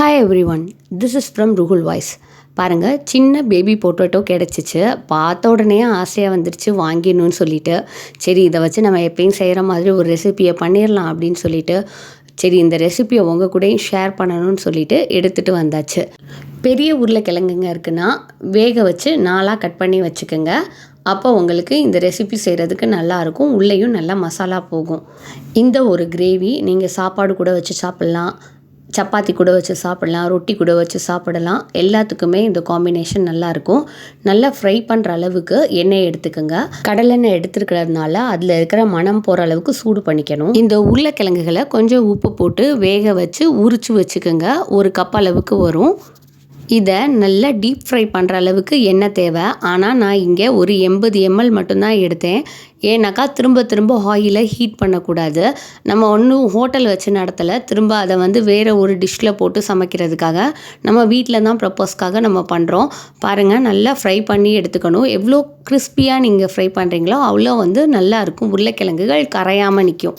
Hi every one, this is from Ruhul voice. பாருங்கள், சின்ன baby potato கிடச்சிச்சு. பார்த்த உடனே ஆசையாக வந்துடுச்சு வாங்கிடணும்னு சொல்லிட்டு. சரி, இதை வச்சு நம்ம எப்பயும் செய்கிற மாதிரி ஒரு ரெசிப்பியை பண்ணிடலாம் அப்படின்னு சொல்லிட்டு, சரி இந்த ரெசிப்பியை உங்கள் கூடயும் ஷேர் பண்ணணும்னு சொல்லிட்டு எடுத்துகிட்டு வந்தாச்சு. பெரிய உருளைக்கிழங்குங்க இருக்குன்னா வேக வச்சு 4ஆக கட் பண்ணி வச்சுக்கோங்க. அப்போ உங்களுக்கு இந்த ரெசிபி செய்கிறதுக்கு நல்லாயிருக்கும். உள்ளேயும் நல்லா மசாலா போகும். இந்த ஒரு கிரேவி நீங்கள் சாப்பாடு கூட வச்சு சாப்பிட்லாம், சப்பாத்தி கூட வச்சு சாப்பிடலாம், ரொட்டி கூட வச்சு சாப்பிடலாம். எல்லாத்துக்குமே இந்த காம்பினேஷன் நல்லாயிருக்கும். நல்லா ஃப்ரை பண்ணுற அளவுக்கு எண்ணெய் எடுத்துக்கோங்க. கடலெண்ணெய் எடுத்துருக்கிறதுனால அதில் இருக்கிற மணம் போகிற அளவுக்கு சூடு பண்ணிக்கணும். இந்த உருளைக்கிழங்குகளை கொஞ்சம் உப்பு போட்டு வேக வச்சு உரித்து வச்சுக்கோங்க. ஒரு கப் அளவுக்கு வரும். இதை நல்லா டீப் ஃப்ரை பண்ணுற அளவுக்கு எண்ணெய் தேவை. ஆனால் நான் இங்கே ஒரு 80 ml மட்டும்தான் எடுத்தேன். ஏன்னாக்கா திரும்ப திரும்ப ஆயிலை ஹீட் பண்ணக்கூடாது. நம்ம ஒன்றும் ஹோட்டல் வச்சு நடத்தலை, திரும்ப அதை வேறு ஒரு டிஷ்ஷில் போட்டு சமைக்கிறதுக்காக நம்ம வீட்டில் தான் ப்ரப்போஸ்க்காக நம்ம பண்ணுறோம். பாருங்கள், நல்லா ஃப்ரை பண்ணி எடுத்துக்கணும். எவ்வளோ கிறிஸ்பியாக நீங்கள் ஃப்ரை பண்ணுறீங்களோ அவ்வளோ நல்லாயிருக்கும். உருளைக்கிழங்குகள் கரையாமல் நிற்கும்.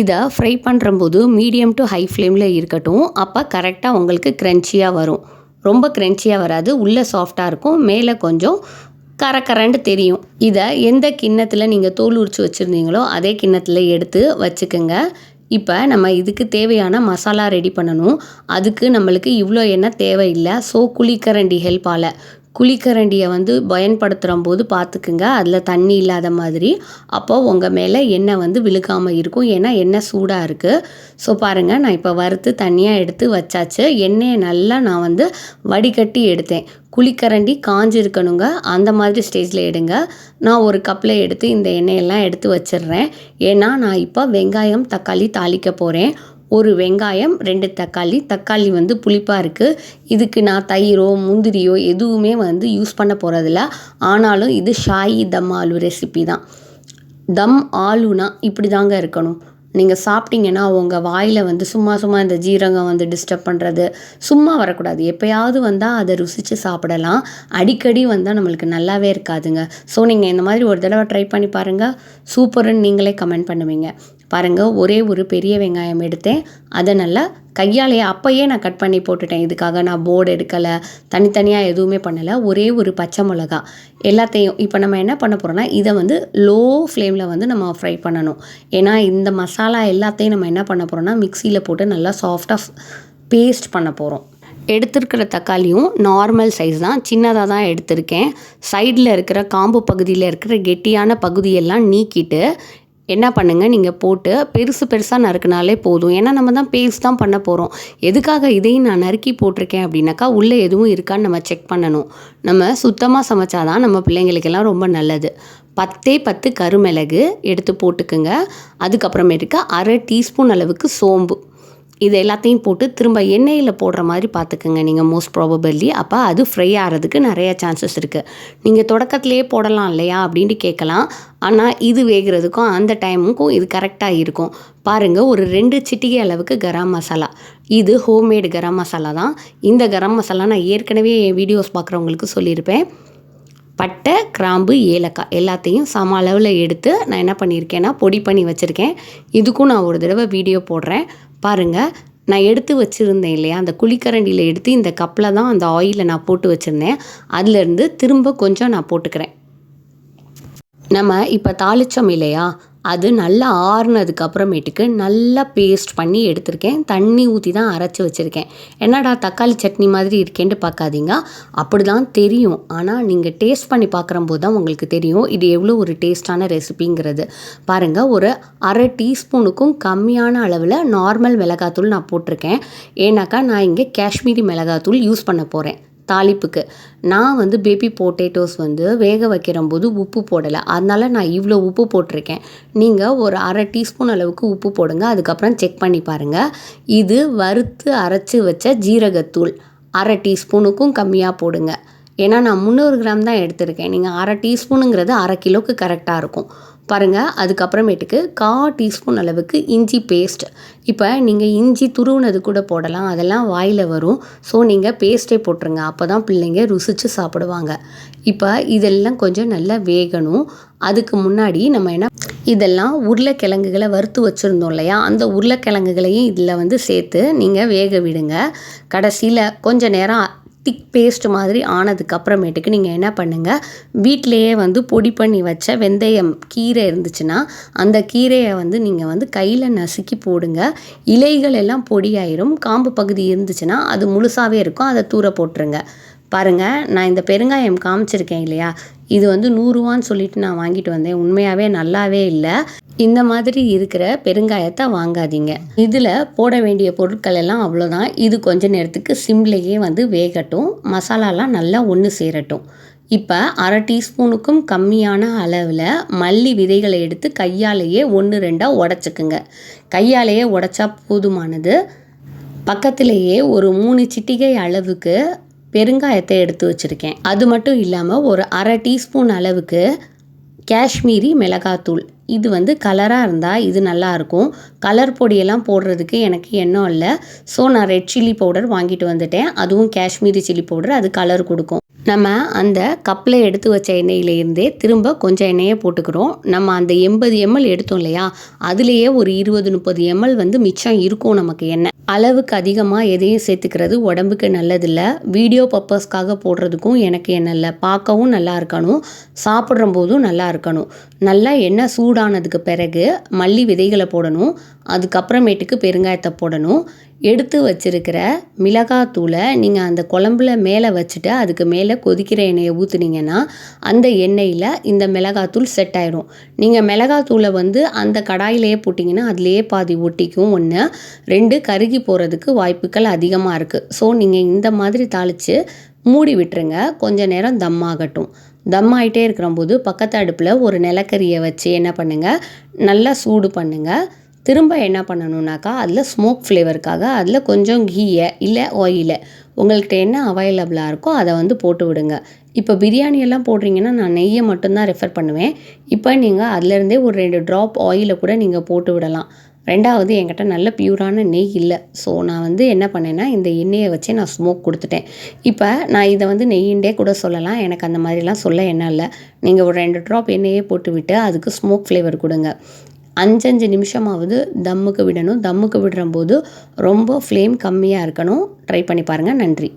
இதை ஃப்ரை பண்ணுறம்போது மீடியம் டு ஹை ஃப்ளேமில் இருக்கட்டும். அப்போ கரெக்டாக உங்களுக்கு க்ரன்ச்சியாக வரும். ரொம்ப க்ரன்ச்சியாக வராது, உள்ளே சாஃப்டாக இருக்கும், மேலே கொஞ்சம் கரக்கரண்டு தெரியும். இதை எந்த கிண்ணத்தில் நீங்கள் தோல் உரித்து வச்சுருந்தீங்களோ அதே கிண்ணத்தில் எடுத்து வச்சுக்கோங்க. இப்போ நம்ம இதுக்கு தேவையான மசாலா ரெடி பண்ணணும். அதுக்கு நம்மளுக்கு இவ்வளோ எண்ணெய் தேவையில்லை. ஸோ குழிக்கரண்டி ஹெல்ப்பால் குழிக்கரண்டியை பயன்படுத்துகிற போது பார்த்துக்குங்க, அதில் தண்ணி இல்லாத மாதிரி. அப்போது உங்கள் மேலே எண்ணெய் விழுகாமல் இருக்கும். ஏன்னா எண்ணெய் சூடாக இருக்குது. ஸோ பாருங்கள், நான் இப்போ வறுத்து தனியாக எடுத்து வச்சாச்சு. எண்ணெயை நல்லா நான் வடிகட்டி எடுத்தேன். குழிக்கரண்டி காஞ்சிருக்கணுங்க, அந்த மாதிரி ஸ்டேஜில் எடுங்க. நான் ஒரு கப்பில் எடுத்து இந்த எண்ணெயெல்லாம் எடுத்து வச்சிடுறேன். ஏன்னா நான் இப்போ வெங்காயம் தக்காளி தாளிக்க போகிறேன். ஒரு வெங்காயம், 2 தக்காளி. தக்காளி புளிப்பாக இருக்குது. இதுக்கு நான் தயிரோ முந்திரியோ எதுவுமே யூஸ் பண்ண போகிறதில்ல. ஆனாலும் இது ஷாயி தம் ஆலு ரெசிபி தான். தம் ஆலுனா இப்படி தாங்க இருக்கணும். நீங்கள் சாப்பிட்டீங்கன்னா உங்கள் வாயில் சும்மா இந்த ஜீரகம் டிஸ்டர்ப் பண்ணுறது சும்மா வரக்கூடாது. எப்போயாவது வந்தால் அதை ருசித்து சாப்பிடலாம். அடிக்கடி வந்தால் நம்மளுக்கு நல்லாவே இருக்காதுங்க. ஸோ நீங்கள் இந்த மாதிரி ஒரு தடவை ட்ரை பண்ணி பாருங்கள். சூப்பர்னு நீங்களே கமெண்ட் பண்ணுவீங்க. பாருங்கள், ஒரே ஒரு பெரிய வெங்காயம் எடுத்தேன். அதை நல்லா கையாலேயே அப்போயே நான் கட் பண்ணி போட்டுட்டேன். இதுக்காக நான் போர்டு எடுக்கலை, தனித்தனியாக எதுவுமே பண்ணலை. ஒரே ஒரு பச்சை மிளகா எல்லாத்தையும் இப்போ நம்ம என்ன பண்ண போகிறோம்னா, இதை லோ ஃப்ளேமில் நம்ம ஃப்ரை பண்ணணும். ஏன்னா இந்த மசாலா எல்லாத்தையும் நம்ம என்ன பண்ண போகிறோம்னா மிக்சியில் போட்டு நல்லா சாஃப்டாக பேஸ்ட் பண்ண போகிறோம். எடுத்துருக்கிற தக்காளியும் நார்மல் சைஸ் தான், சின்னதாக தான் எடுத்திருக்கேன். சைடில் இருக்கிற காம்பு பகுதியில் இருக்கிற கெட்டியான பகுதியெல்லாம் நீக்கிட்டு என்ன பண்ணுங்கள், நீங்கள் போட்டு பெருசாக நறுக்குனாலே போதும். ஏன்னா நம்ம தான் பேஸ்ட் தான் பண்ண போகிறோம். எதுக்காக இதையும் நான் நறுக்கி போட்டிருக்கேன் அப்படின்னாக்கா, உள்ளே எதுவும் இருக்கான்னு நம்ம செக் பண்ணணும். நம்ம சுத்தமாக சமைச்சாதான் நம்ம பிள்ளைங்களுக்கெல்லாம் ரொம்ப நல்லது. 10 கருமிளகு எடுத்து போட்டுக்குங்க. அதுக்கப்புறமேட்டுக்கு அரை டீஸ்பூன் அளவுக்கு சோம்பு. இது எல்லாத்தையும் போட்டு திரும்ப எண்ணெயில் போடுற மாதிரி பார்த்துக்குங்க நீங்கள் மோஸ்ட் ப்ராபபிளி. அப்போ அது ஃப்ரை ஆகிறதுக்கு நிறைய சான்சஸ் இருக்குது. நீங்கள் தொடக்கத்துலேயே போடலாம் இல்லையா அப்படின்ட்டு கேட்கலாம். ஆனால் இது வேகிறதுக்கும் அந்த டைமுக்கும் இது கரெக்டாக இருக்கும். பாருங்கள், ஒரு 2 சிட்டிகை அளவுக்கு கரம் மசாலா. இது ஹோம்மேடு கரம் மசாலா தான். இந்த கரம் மசாலா நான் ஏற்கனவே என் வீடியோஸ் பார்க்குறவங்களுக்கு சொல்லியிருப்பேன். பட்டை, கிராம்பு, ஏலக்காய் எல்லாத்தையும் சம அளவில் எடுத்து நான் என்ன பண்ணியிருக்கேன்னா பொடி பண்ணி வச்சுருக்கேன். இதுக்கும் நான் ஒரு தடவை வீடியோ போடுறேன் பாருங்கள். நான் எடுத்து வச்சுருந்தேன் இல்லையா, அந்த குழிக்கரண்டியில் எடுத்து இந்த கப்பில் தான் அந்த ஆயிலை நான் போட்டு வச்சுருந்தேன். அதுலேருந்து திரும்ப கொஞ்சம் நான் போட்டுக்கிறேன். நம்ம இப்போ தாளித்தோம் இல்லையா, அது நல்லா ஆறுனதுக்கு அப்புறமேட்டுக்கு நல்லா பேஸ்ட் பண்ணி எடுத்திருக்கேன். தண்ணி ஊற்றி தான் அரைச்சி வச்சுருக்கேன். என்னடா தக்காளி சட்னி மாதிரி இருக்கேன்ட்டு பார்க்காதீங்க, அப்படி தான் தெரியும். ஆனால் நீங்கள் டேஸ்ட் பண்ணி பார்க்குறம்போது தான் உங்களுக்கு தெரியும் இது எவ்வளோ ஒரு டேஸ்டான ரெசிபிங்கிறது. பாருங்கள், ஒரு அரை டீஸ்பூனுக்கும் கம்மியான அளவில் நார்மல் மிளகாத்தூள் நான் போட்டிருக்கேன். ஏன்னாக்கா நான் இங்கே காஷ்மீரி மிளகாத்தூள் யூஸ் பண்ண போகிறேன் தாளிப்புக்கு. நான் பேபி பொட்டேட்டோஸ் வேக வைக்கிறம்போது உப்பு போடலை, அதனால் நான் இவ்வளோ உப்பு போட்டிருக்கேன். நீங்கள் ஒரு அரை டீஸ்பூன் அளவுக்கு உப்பு போடுங்க. அதுக்கப்புறம் செக் பண்ணி பாருங்கள். இது வறுத்து அரைச்சி வச்ச ஜீரகத்தூள் அரை டீஸ்பூனுக்கும் கம்மியாக போடுங்க. ஏன்னா நான் 300 கிராம் தான் எடுத்திருக்கேன். நீங்கள் அரை டீஸ்பூனுங்கிறது அரை கிலோவுக்கு கரெக்டாக இருக்கும். பாருங்கள். அதுக்கப்புறமேட்டுக்கு 1/4 டீஸ்பூன் அளவுக்கு இஞ்சி பேஸ்ட். இப்போ நீங்கள் இஞ்சி துருவுனது கூட போடலாம், அதெல்லாம் வாயில் வரும். ஸோ நீங்கள் பேஸ்ட்டே போட்டுருங்க, அப்போ தான் பிள்ளைங்க ருசித்து சாப்பிடுவாங்க. இப்போ இதெல்லாம் கொஞ்சம் நல்லா வேகணும். அதுக்கு முன்னாடி நம்ம என்ன, இதெல்லாம் உருளைக்கிழங்குகளை வறுத்து வச்சுருந்தோம் இல்லையா, அந்த உருளைக்கிழங்குகளையும் இதில் சேர்த்து நீங்கள் வேக விடுங்க. கடைசியில் கொஞ்சம் நேரம் திக் பேஸ்ட் மாதிரி ஆனதுக்கப்புறமேட்டுக்கு நீங்கள் என்ன பண்ணுங்கள், வீட்டிலையே பொடி பண்ணி வச்ச வெந்தயம் கீரை இருந்துச்சுன்னா அந்த கீரையை நீங்கள் கையில் நசுக்கி போடுங்க. இலைகள் எல்லாம் பொடியாயிரும். காம்பு பகுதி இருந்துச்சுன்னா அது முழுசாகவே இருக்கும், அதை தூர போட்டுருங்க. பாருங்கள், நான் இந்த பெருங்காயம் காமிச்சிருக்கேன் இல்லையா, இது 100 ரூபான்னு சொல்லிட்டு நான் வாங்கிட்டு வந்தேன். உண்மையாகவே நல்லாவே இல்லை. இந்த மாதிரி இருக்கிற பெருங்காயத்தை வாங்காதீங்க. இதில் போட வேண்டிய பொருட்கள் எல்லாம் அவ்வளோதான். இது கொஞ்ச நேரத்துக்கு சிம்லேயே வேகட்டும், மசாலாலாம் நல்லா ஒன்று சேரட்டும். இப்போ 1/2 டீஸ்பூனுக்கும் கம்மியான அளவில் மல்லி விதைகளை எடுத்து கையாலேயே 1, 2 உடச்சிக்குங்க. கையாலேயே உடச்சா போதுமானது. பக்கத்திலேயே ஒரு 3 சிட்டிகை அளவுக்கு பெருங்காயத்தை எடுத்து வச்சுருக்கேன். அது மட்டும் இல்லாமல் ஒரு 1/2 டீஸ்பூன் அளவுக்கு காஷ்மீரி மிளகாத்தூள். இது கலராக இருந்தால் இது நல்லாயிருக்கும். கலர் பொடியெல்லாம் போடுறதுக்கு எனக்கு எண்ணம் இல்லை. ஸோ நான் ரெட் சில்லி பவுடர் வாங்கிட்டு வந்துட்டேன். அதுவும் காஷ்மீரி சில்லி பவுடர், அது கலர் கொடுக்கும். நம்ம அந்த கப்பில் எடுத்து வச்ச எண்ணெயிலேருந்தே திரும்ப கொஞ்சம் எண்ணெயை போட்டுக்கிறோம். நம்ம அந்த 80 ml எடுத்தோம் இல்லையா, அதுலேயே ஒரு 20-30 ml மிச்சம் இருக்கும் நமக்கு எண்ணெய். அளவுக்கு அதிகமாக எதையும் சேர்த்துக்கிறது உடம்புக்கு நல்லதில்லை. வீடியோ பர்பஸ்க்காக போடுறதுக்கும் எனக்கு எண்ணெய் இல்லை. பார்க்கவும் நல்லா இருக்கணும், சாப்பிட்ற போதும் நல்லா இருக்கணும். நல்லா எண்ணெய் சூடானதுக்கு பிறகு மல்லி விதைகளை போடணும். அதுக்கப்புறமேட்டுக்கு பெருங்காயத்தை போடணும். எடுத்து வச்சிருக்கிற மிளகாத்தூளை நீங்கள் அந்த குழம்புல மேலே வச்சுட்டு அதுக்கு மேலே கொதிக்கிற எண்ணெயை ஊற்றுனீங்கன்னா அந்த எண்ணெயில் இந்த மிளகாத்தூள் செட் ஆயிடும். நீங்கள் மிளகாத்தூளை அந்த கடாயிலேயே போட்டிங்கன்னா அதுலேயே பாதி ஒட்டிக்கும். 1, 2 கருகி போகிறதுக்கு வாய்ப்புகள் அதிகமாக இருக்குது. ஸோ நீங்கள் இந்த மாதிரி தாளித்து மூடி விட்டுருங்க. கொஞ்சம் நேரம் தம் ஆகட்டும். தம் ஆகிட்டே இருக்கிறம்போது பக்கத்து அடுப்பில் ஒரு நிலக்கரியை வச்சு என்ன பண்ணுங்கள், நல்லா சூடு பண்ணுங்கள். திரும்ப என்ன பண்ணணுன்னாக்கா, அதில் ஸ்மோக் ஃப்ளேவருக்காக அதில் கொஞ்சம் கீயை இல்லை ஆயிலை, உங்கள்கிட்ட என்ன அவைலபிளாக இருக்கோ அதை போட்டு விடுங்க. இப்போ பிரியாணியெல்லாம் போடுறீங்கன்னா நான் நெய்யை மட்டும்தான் ரெஃபர் பண்ணுவேன். இப்போ நீங்கள் அதிலேருந்தே ஒரு 2 ட்ராப் ஆயிலை கூட நீங்கள் போட்டு விடலாம். 2வது, என்கிட்ட நல்ல பியூரான நெய் இல்லை. ஸோ நான் என்ன பண்ணேன்னா இந்த எண்ணெயை வச்சே நான் ஸ்மோக் கொடுத்துட்டேன். இப்போ நான் இதை நெய்யின்டே கூட சொல்லலாம், எனக்கு அந்த மாதிரிலாம் சொல்ல எண்ணம் இல்லை. நீங்கள் ஒரு 2 ட்ராப் எண்ணெயே போட்டு விட்டு அதுக்கு ஸ்மோக் ஃப்ளேவர் கொடுங்க. 5 நிமிஷமாவது தம்முக்கு விடணும். தம்முக்கு விடுறம்போது ரொம்ப ஃப்ளேம் கம்மியாக இருக்கணும். ட்ரை பண்ணி பாருங்கள். நன்றி.